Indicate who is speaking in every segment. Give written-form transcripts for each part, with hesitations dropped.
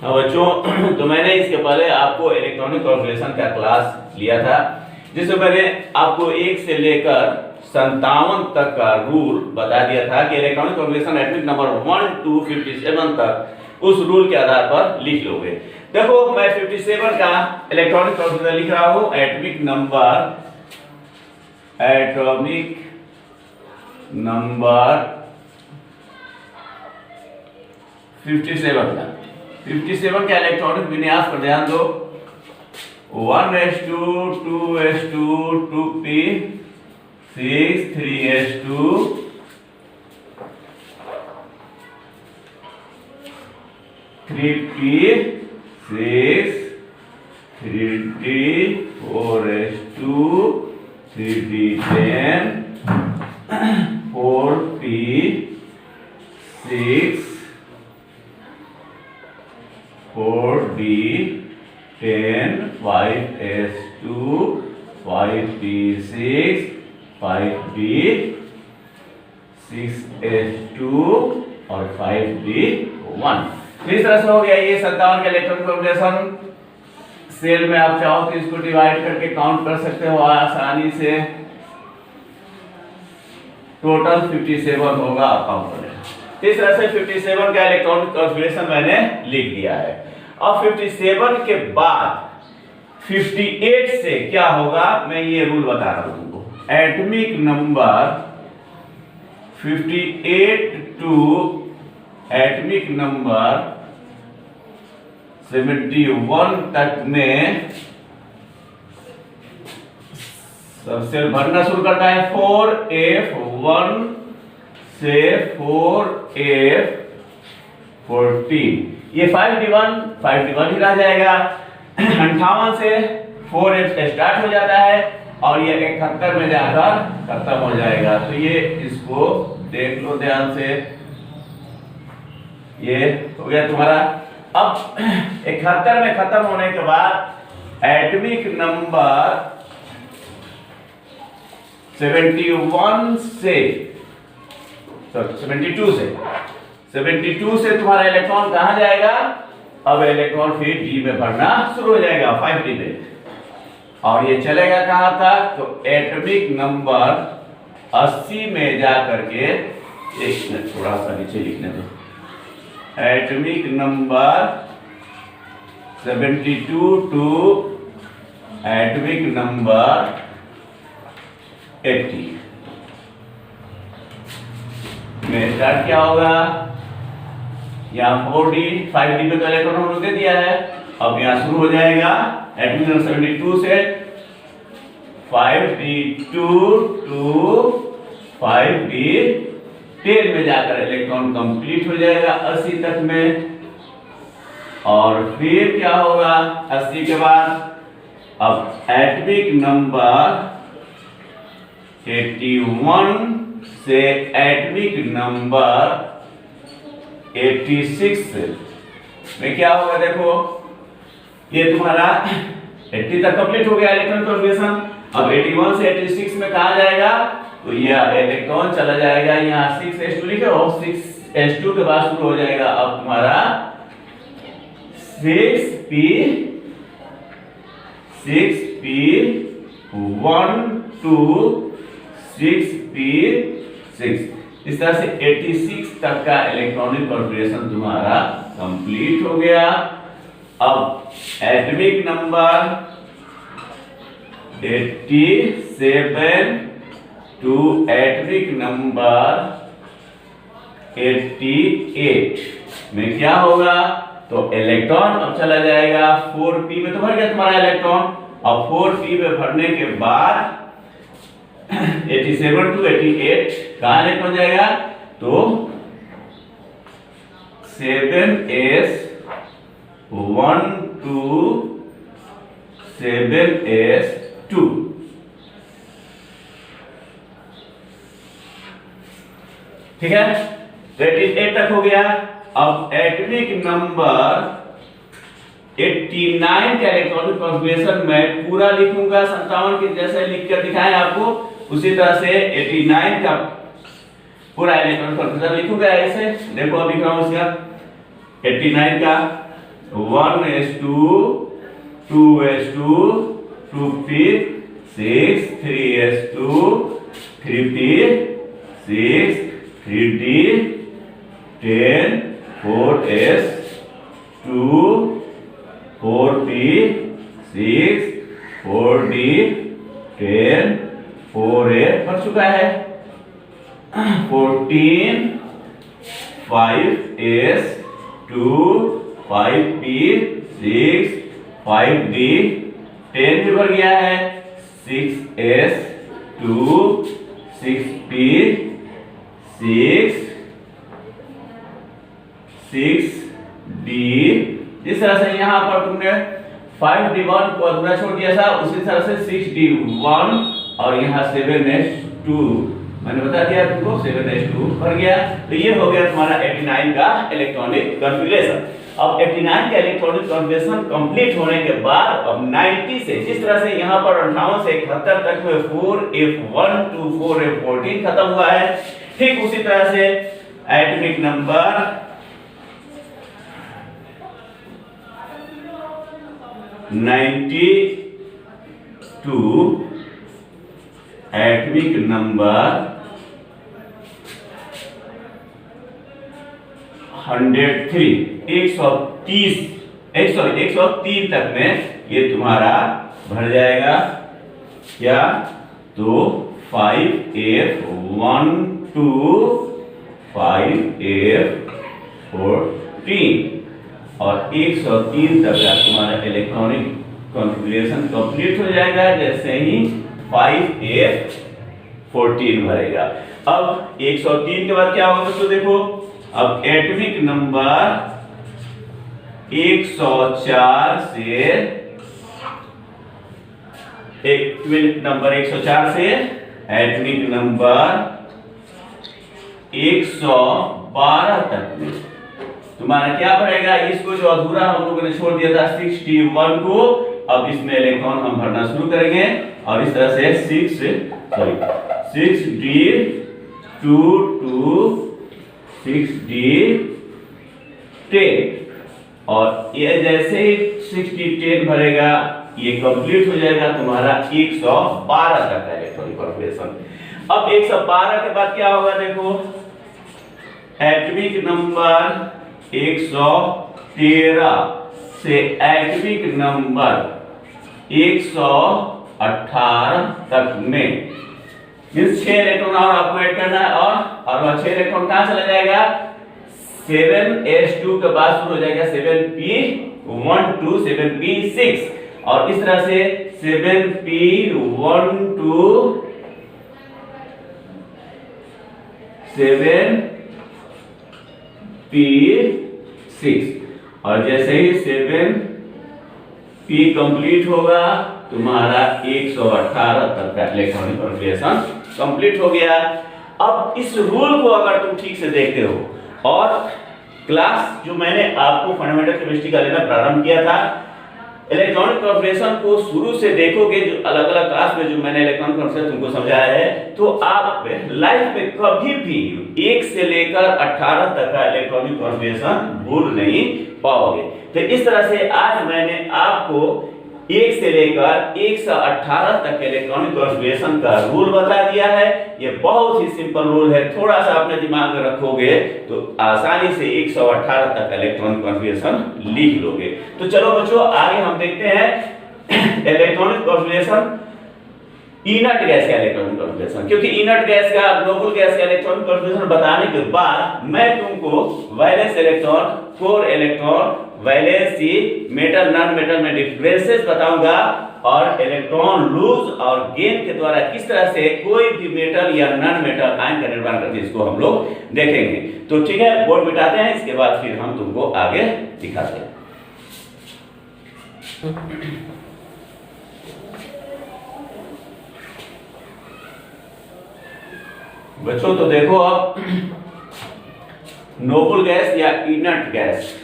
Speaker 1: हाँ बच्चों, तो मैंने इसके पहले आपको इलेक्ट्रॉनिक कॉन्फ़िगरेशन का क्लास लिया था, जिसमें मैंने आपको 1 से लेकर 57 तक का रूल बता दिया था कि electronic configuration atomic number 1 to 57 तक उस रूल के आधार पर लिख लोगे। देखो, मैं 57 का इलेक्ट्रॉनिक कॉन्फ़िगरेशन लिख रहा हूं। एटॉमिक नंबर 57 का इलेक्ट्रॉनिक विन्यास पर ध्यान दो। 1s2 2s2 2p 6 3s2 3p 6 3d 4s2 3d10 4p 6 4d10 5s2 5p6 5d 6s2 और 5d1। इस तरह से हो गया ये 57 का इलेक्ट्रॉनिक कॉन्फ़िगरेशन। सेल में आप चाहो तो इसको डिवाइड करके काउंट कर सकते हो आसानी से। टोटल 57 होगा, आप काउंट करें। इस तरह से 57 का इलेक्ट्रॉनिक कॉन्फ़िगरेशन मैंने लिख दिया है। अब 57 के बाद 58 से क्या होगा, मैं ये रूल बता रहा हूं तुमको। Atomic number 58 to atomic number 71 तक में सबसे बढ़ना शुरू करता है 4f1 से 4f14। ये 5d1 ही रह जाएगा। 58 से 4f स्टार्ट हो जाता है और ये 71 में जाकर खत्म हो जाएगा। तो ये इसको देख लो ध्यान से, ये हो गया तुम्हारा। अब 71 में खत्म होने के बाद एटॉमिक नंबर 71 से 72 से तुम्हारा इलेक्ट्रॉन कहां जाएगा? अब इलेक्ट्रॉन फिर डी में बढ़ना शुरू हो जाएगा 5d में, और ये चलेगा कहां तक? तो एटॉमिक नंबर 80 में जा करके, एक मिनट थोड़ा सा नीचे लिखने दो। Atomic number 72 to atomic number 80 में स्टार्ट क्या होगा? यहाँ 4d 5d पे तो इलेक्ट्रॉन हमने दे दिया है। अब यहाँ शुरू हो जाएगा एटॉमिक नंबर 72 से 5d2 टू 5d10 में जाकर इलेक्ट्रॉन कंप्लीट हो जाएगा 80 तक में। और फिर क्या होगा 80 के बाद? अब एटॉमिक नंबर 81 से एटॉमिक नंबर 86 में क्या होगा? देखो, ये तुम्हारा 80 तक कंप्लीट हो गया इलेक्ट्रॉन कॉन्फ़िगरेशन। अब 81 से 86 में कहा जाएगा? तो ये इलेक्ट्रॉन चला जाएगा यहाँ 6s2 लिखे हो, 6s2 के बाद शुरू हो जाएगा अब तुम्हारा 6p1 2 6p6। इस तरह से 86 तक का इलेक्ट्रॉनिक कॉन्फ़िगरेशन तुम्हारा कंप्लीट हो गया। अब atomic number 87 to atomic number 88 में क्या होगा? तो इलेक्ट्रॉन अब चला जाएगा 4p में, तो भर गया तुम्हारा इलेक्ट्रॉन। अब 4p में भरने के बाद 87 टू 88 कहां इलेक्ट्रॉन जाएगा? तो 7s1 टू 7s2। ठीक है, 88 तक हो गया। अब एटॉमिक नंबर 89 का इलेक्ट्रॉनिक कॉन्फ़िगरेशन मैं पूरा लिखूंगा 57 के जैसे लिख कर दिखाएं आपको, उसी तरह से 89 का पूरा इलेक्ट्रॉनिक कॉन्फ़िगरेशन लिखूंगा ऐसे। देखो अभी लिख रहा हूं इसका 89 का 1s2 2s2 2p 6 3s2 3p 6 3d 10 4s2 4p 6 4d 10 4a बन चुका है 14 5s 2 5p 6 5d 10 भी भर गया है 6s 2 6p 6 6d। जिस तरह से यहाँ पर तुमने 5d1 को अधूरा छोड़ दिया था उसी तरह से 6d1 और यहाँ 7s2 मैंने बता दिया तुमको 7s2 भर गया। तो ये हो गया तुम्हारा 89 का इलेक्ट्रॉनिक कॉन्फ़िगरेशन। अब 89 का इलेक्ट्रॉनिक कॉन्फ़िगरेशन कंप्लीट होने के बाद अब 90 से जिस तरह से यहाँ पर 58 से 71 तक में 4f1 to 4f14 खत्म हुआ है, ठीक उसी तरह से एटॉमिक नंबर 92 एटॉमिक नंबर 103 तक में ये तुम्हारा भर जाएगा क्या, तो 5f1 to 5f14 और 103 तक का तुम्हारा इलेक्ट्रॉनिक कॉन्फ़िगरेशन कंप्लीट हो जाएगा जैसे ही 5f14 भरेगा। अब 103 के बाद क्या होगा दोस्तों, देखो अब एटॉमिक नंबर 104 से एटॉमिक नंबर 104 से एटॉमिक नंबर 112 तक में तुम्हारा क्या बढ़ेगा, इसको जो अधूरा हम लोगों ने छोड़ दिया था 61 को, अब इसमें इलेक्ट्रॉन हम भरना शुरू करेंगे और इस तरह से 6d2 to 6d10 और ये जैसे ही 6d10 भरेगा ये कंप्लीट हो जाएगा तुम्हारा 112 तक का इलेक्ट्रॉनिक कॉन्फ़िगरेशन। अब 112 के बाद क्या होगा, देखो एटॉमिक नंबर 113 से एटॉमिक नंबर 118 तक में 6 इलेक्ट्रॉन और आपको ऐड करना है और 6 इलेक्ट्रॉन कहां चला जाएगा, 7s2 के बाद शुरू हो जाएगा 7p1 to 7p6 और इस तरह से 7p1 to 7p6 और जैसे ही 7p कंप्लीट होगा तुम्हारा 118 तक का इलेक्ट्रॉनिक कॉन्फ़िगरेशन कंप्लीट हो गया। अब इस रूल को अगर तुम ठीक से देखते हो और क्लास जो मैंने आपको फंडामेंटल केमिस्ट्री का लेना प्रारंभ किया था, इलेक्ट्रॉनिक कॉन्फ़िगरेशन को शुरू से देखोगे, जो अलग अलग क्लास में जो मैंने इलेक्ट्रॉनिक कॉन्फ़िगरेशन तुमको समझाया है, तो आप लाइफ में कभी भी 1 से लेकर 18 तक का इलेक्ट्रॉनिक कॉन्फ़िगरेशन भूल नहीं पाओगे। तो इस तरह से आज मैंने आपको 1 से लेकर 118 तक के इलेक्ट्रॉनिक कॉन्फ़िगरेशन का रूल बता दिया है। ये बहुत ही सिंपल रूल है, थोड़ा सा अपने दिमाग में रखोगे तो आसानी से 118 तक का इलेक्ट्रॉनिक कॉन्फ़िगरेशन लिख लोगे। तो चलो बच्चों आगे हम देखते हैं इलेक्ट्रॉनिक कॉन्फ़िगरेशन इनर्ट गैस का इलेक्ट्रॉनिक कॉन्फ़िगरेशन, क्योंकि इनर्ट गैस का नोबल गैस का इलेक्ट्रॉनिक कॉन्फ़िगरेशन बताने के बाद मैं तुमको valence electron, core electron, valency, metal non metal में डिफरेंसेस बताऊंगा और इलेक्ट्रॉन लूज और गेन के द्वारा किस तरह से कोई भी मेटल या नॉन मेटल आयन का निर्माण करते हैं इसको हम लोग देखेंगे। तो ठीक है, बोर्ड मिटाते हैं, इसके बाद फिर हम तुमको आगे दिखाते हैं। बच्चों तो देखो अब नोबल गैस या इनर्ट गैस,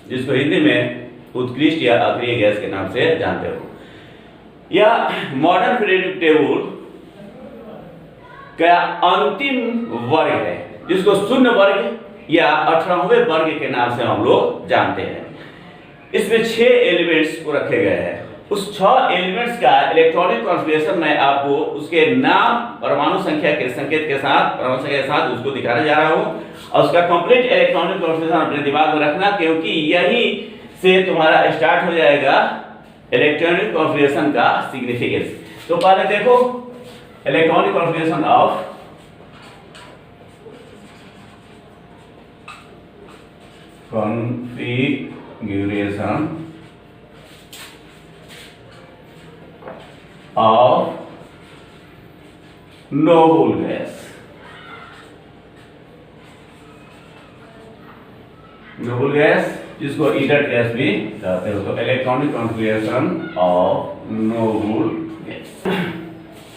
Speaker 1: जिसको हिंदी में उत्कृष्ट या अक्रिय गैस के नाम से जानते हो, या मॉडर्न पीरियोडिक टेबल का अंतिम वर्ग है, जिसको शून्य वर्ग या 18वें वर्ग के नाम से हम लोग जानते हैं। इसमें 6 एलिमेंट्स को रखे गए हैं। उस 6 एलिमेंट्स का इलेक्ट्रॉनिक कॉन्फ़िगरेशन मैं आपको उसके नाम, परमाणु संख्या के संकेत के साथ, परमाणु संख्या के साथ उसको दिखाने जा रहा हूं और उसका कंप्लीट इलेक्ट्रॉनिक कॉन्फ़िगरेशन अपने दिमाग में रखना, क्योंकि यही से तुम्हारा स्टार्ट हो जाएगा इलेक्ट्रॉनिक कॉन्फ़िगरेशन का सिग्निफिकेंस। तो पहले देखो electronic configuration of configuration of noble gas। Noble gas जिसको ईडट गैस भी कहते हो, तो electronic configuration of noble gas.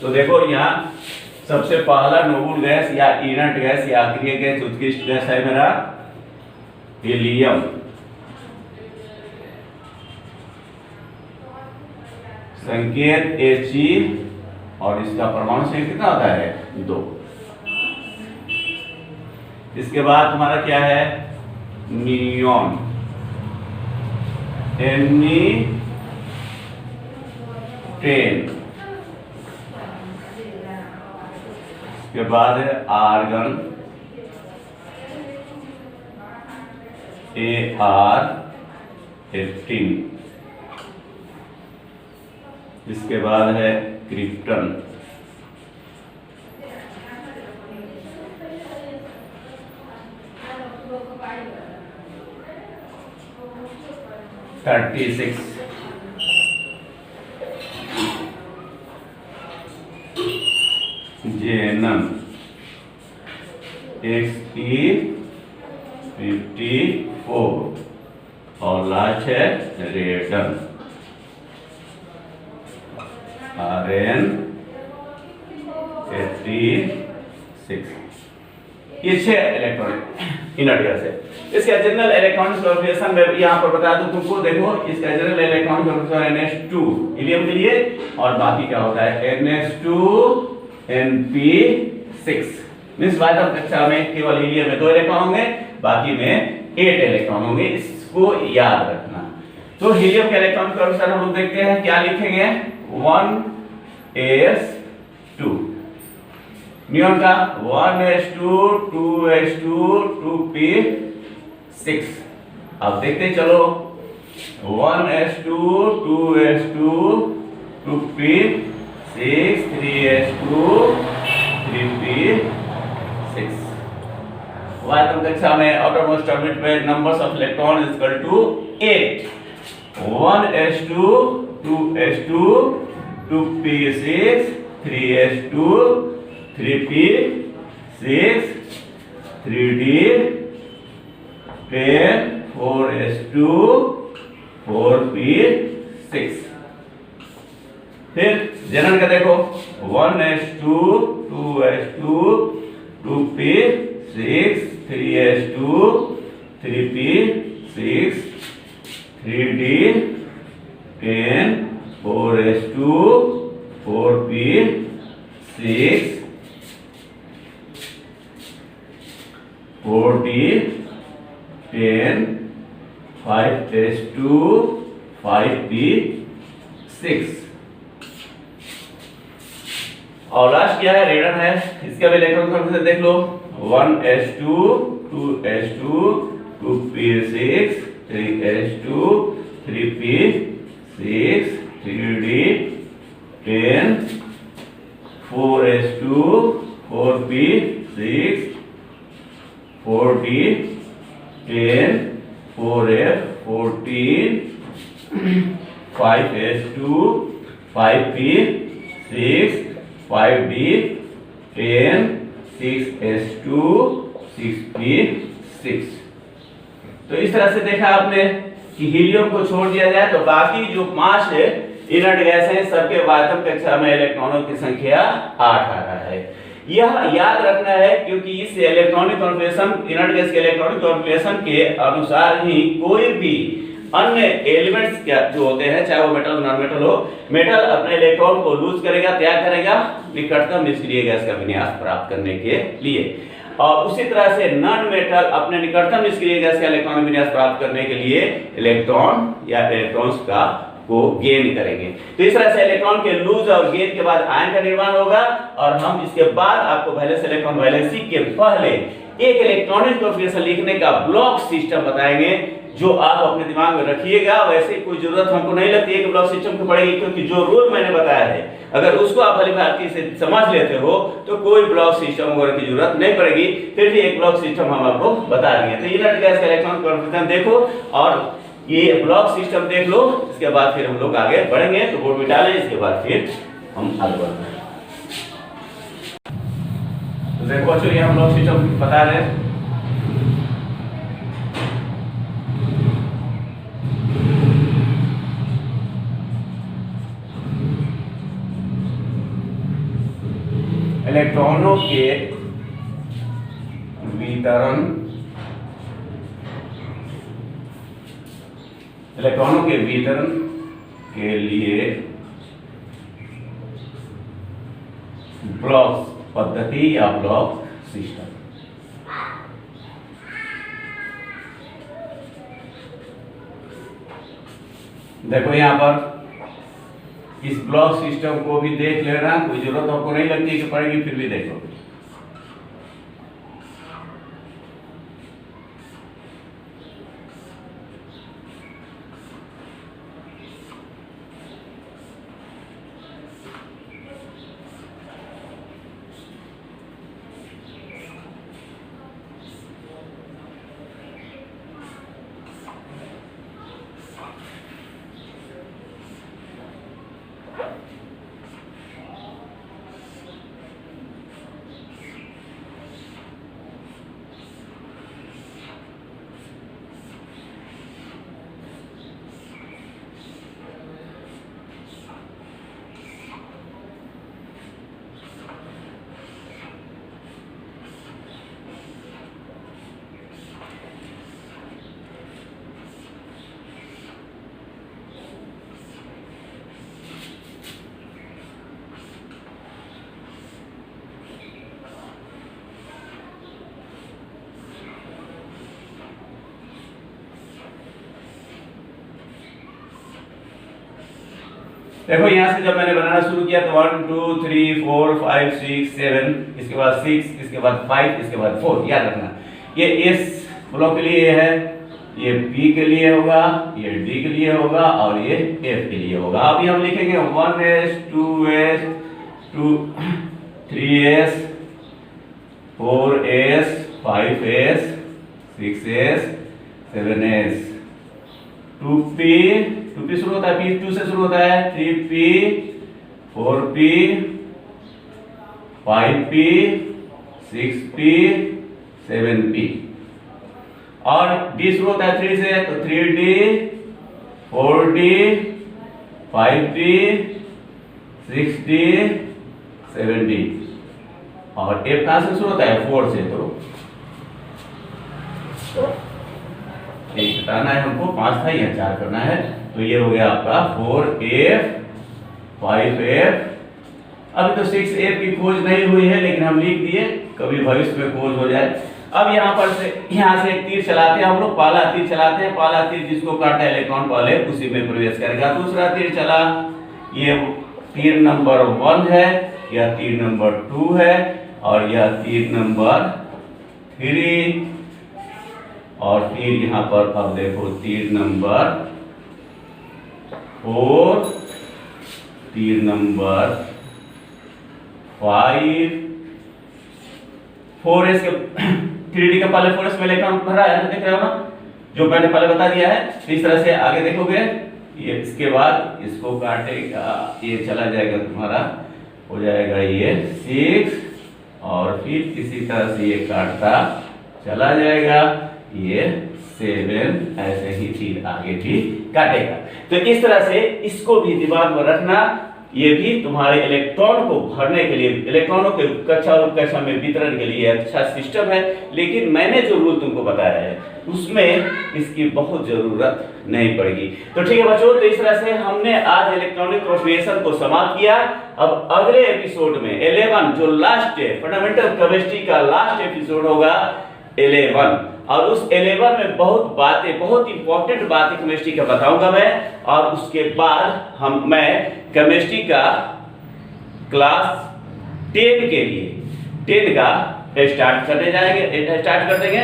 Speaker 1: तो देखो यहाँ सबसे पहला नोबल गैस या ईडट गैस या अक्रिय गैस, उत्कृष्ट गैस है मेरा हीलियम। संकेत He और इसका परमाणु संख्या कितना होता है? 2। इसके बाद तुम्हारा क्या है? Neon, Ne10। इसके बाद है आर्गन, Ar18। इसके बाद है क्रिप्टन, (36). जेनन, Xe54। और लास्ट है रेडन, Rn86। ये 6 इलेक्ट्रॉनिक इनर्ट गैस है। इसका जनरल इलेक्ट्रॉनिक कॉन्फ़िगरेशन में यहाँ पर बता दूं तुमको। देखो इसका general electronic configuration NH2 helium के लिए, और बाकी क्या होता है? NH2 NP6। मींस वायतम कक्षा में केवल हीलियम में 2 इलेक्ट्रॉन होंगे, बाकी में 8 इलेक्ट्रॉन होंगे। इसको याद रखना। तो हीलियम के इलेक्ट्रॉनिक कॉन्फ़िगरेशन हम लोग देखते हैं, क्या लिखेंगे? 1s2। नियॉन का 1s2 2s2 2p6। अब देखते चलो 1s2 2s2 2p6 3s2 3p6। वायतम कक्षा में आउटरमोस्ट ऑर्बिट में numbers of electron is equal to 8। 1s2 2s2 2p6 3s2 3p6 3d10 4s2 4p6। फिर जनन का देखो 1s2 2s2 2p6 3s2 3p6 3d10 4s2 4p6 4d10 5s2 5p6। और last क्या है? रेडन है। इसका भी इलेक्ट्रॉन कॉन्फ़िगरेशन देख लो 1s2 2s2 2p6 3s2 3p6 3d10 4s2 4p6 4d10 4f14 5s2 5p6 5d10 6s2 6p6। तो इस तरह से देखा आपने कि हीलियम को छोड़ दिया जाए तो बाकी जो 5 इनर्ट गैस हैं सबके वायतम कक्षा में इलेक्ट्रॉनों की संख्या 8 आ रहा है। यह याद रखना है क्योंकि इस इलेक्ट्रॉनिक कॉन्फ़िगरेशन, इनर्ट गैस के इलेक्ट्रॉनिक कॉन्फ़िगरेशन के अनुसार ही कोई भी अन्य एलिमेंट्स जो होते हैं, चाहे वो मेटल नॉन मेटल हो, मेटल अपने इलेक्ट्रॉन को लूज करेगा, त्याग करेगा निकटतम निष्क्रिय गैस का विन्यास प्राप्त करने के लिए। और उसी तरह से नॉन मेटल अपने निकटतम निष्क्रिय गैस का इलेक्ट्रॉन विन्यास प्राप्त करने के लिए इलेक्ट्रॉन या इलेक्ट्रॉन्स का को गेन करेंगे। तो इस तरह से इलेक्ट्रॉन के लूज और गेन के बाद आयन का निर्माण होगा और हम इसके बाद आपको वैलेंस इलेक्ट्रॉन वैलेंसी के पहले एक इलेक्ट्रॉनिक कॉन्फ़िगरेशन लिखने का ब्लॉक सिस्टम बताएंगे, जो आप अपने दिमाग में रखिएगा। वैसे कोई जरूरत हमको नहीं लगती है कि ब्लॉक सिस्टम की पड़ेगी, क्योंकि जो रूल मैंने बताया है अगर उसको आप भली भांति से समझ लेते हो तो कोई ब्लॉक सिस्टम वगैरह की जरूरत नहीं पड़ेगी। फिर भी एक ब्लॉक सिस्टम हम आपको बता देंगे। तो इनर्ट गैस का इलेक्ट्रॉन कॉन्फ़िगरेशन देखो और ये ब्लॉक सिस्टम देख लो, इसके बाद फिर हम लोग आगे बढ़ेंगे। तो बोर्ड मिटा लें, इसके बाद फिर हम आगे बढ़ते हैं। तो देखो बच्चों, ये हम ब्लॉक सिस्टम बता रहे हैं। इलेक्ट्रॉनों के वितरण के लिए ब्लॉक पद्धति या ब्लॉक सिस्टम। देखो यहाँ पर इस ब्लॉक सिस्टम को भी देख लेना, कोई जरूरत आपको नहीं लगती कि पड़ेगी, फिर भी देखो। देखो यहाँ से जब मैंने बनाना शुरू किया तो 1 2 3 4 5 6 7, इसके बाद 6, इसके बाद 5, इसके बाद 4। याद रखना, ये एस ब्लॉक के लिए है, ये पी के लिए होगा, ये डी के लिए होगा और ये एफ के लिए होगा। अभी हम लिखेंगे 1s 2s 3s 4s 5s 6s 7s 2p शुरू होता है, p2 से शुरू होता है, 3p 4p 5p 6p 7p और d शुरू होता है 3 से, तो 3d 4d 5d 6d 7d और f कहां से शुरू होता है 4 से, तो एक बताना है हमको, 5 था या 4 करना है। तो ये हो गया आपका 4f 5f। अभी तो 6f की खोज नहीं हुई है, लेकिन हम लिख दिए, कभी भविष्य में खोज हो जाए। अब यहाँ पर से यहाँ से एक तीर चलाते हैं हम लोग, पहला तीर चलाते हैं, पहला तीर जिसको काटा है इलेक्ट्रॉन पहले उसी में प्रवेश करेगा। दूसरा तीर चला, ये तीर नंबर 1 है, यह तीर नंबर 2 है और यह तीर नंबर 3 और तीर यहाँ पर अब देखो तीर नंबर 4, तीर नंबर 5, 4s के 3d का पहले 4s में इलेक्ट्रॉन भरा है, देख रहे हो ना, जो मैंने पहले बता दिया है। तो इस तरह से आगे देखोगे, ये इसके बाद इसको काटेगा, ये चला जाएगा तुम्हारा, हो जाएगा ये 6 और फिर इसी तरह से ये काटता चला जाएगा, ये 7, ऐसे ही तीर आगे भी काटेगा। तो इस तरह से इसको भी दिमाग में रखना, ये भी तुम्हारे इलेक्ट्रॉन को भरने के लिए, इलेक्ट्रॉनों के कक्षा में वितरण के लिए अच्छा सिस्टम है, लेकिन मैंने जो रूल तुमको बताया है उसमें इसकी बहुत जरूरत नहीं पड़ेगी। तो ठीक है बच्चों, तो इस तरह से हमने आज इलेक्ट्रॉनिक प्रोफिलेशन को समाप्त किया। अब अगले एपिसोड में 11 जो लास्ट है, फंडामेंटल केमिस्ट्री का लास्ट एपिसोड होगा 11, और उस 11 में बहुत इंपॉर्टेंट बातें केमिस्ट्री का बताऊंगा मैं। और उसके बाद मैं केमिस्ट्री का क्लास 10 के लिए 10 का स्टार्ट कर देंगे।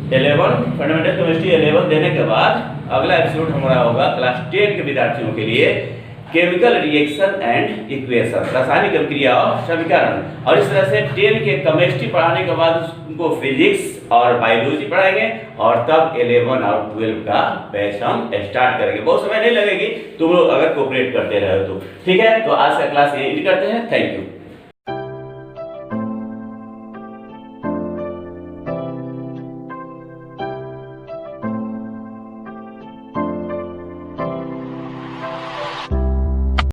Speaker 1: 11 फंडामेंटल केमिस्ट्री 11 देने के बाद अगला एपिसोड हमारा होगा क्लास 10 के विद्यार्थियों के लिए केमिकल रिएक्शन एंड इक्वेशन, रासायनिक अभिक्रिया और समीकरण। और इस तरह से 10 के केमिस्ट्री पढ़ाने के बाद उनको फिजिक्स और बायोलॉजी पढ़ाएंगे, और तब 11 और 12 का बैच हम स्टार्ट करेंगे। बहुत समय नहीं लगेगी तुम लोग अगर कोऑपरेट करते रहे तो। ठीक है, तो आज का क्लास यही करते हैं। Thank you.